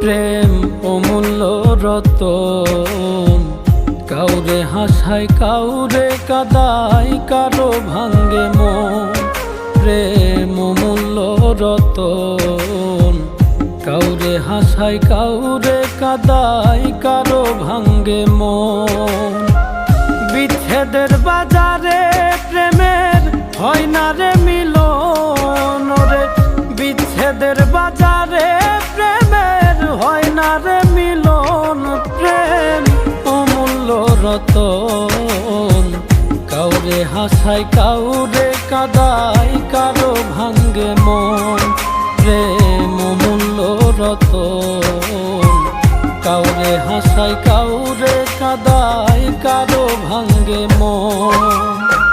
প্রেম অমূল্য রতন, কাউরে হাসায় কাউরে কাদায়, কারো ভাঙ্গে মন। প্রেম অমূল্য রতন, কাউরে হাসায় কাউরে কাদায়, কারো ভাঙ্গে মন। বিচ্ছেদের বাজারে প্রেমের হয় না রে মিলন রে, বিচ্ছেদের বাজারে প্রেমের হয় না রে মিলন। প্রেম অমূল্য রতন, কাউরে হাসায় কাউরে কাদায়, কারো ভাঙ্গে মন। প্রেম অমূল্য রতন, কাউরে হাসায় কাউরে কাদায়, কারো ভাঙ্গে মন।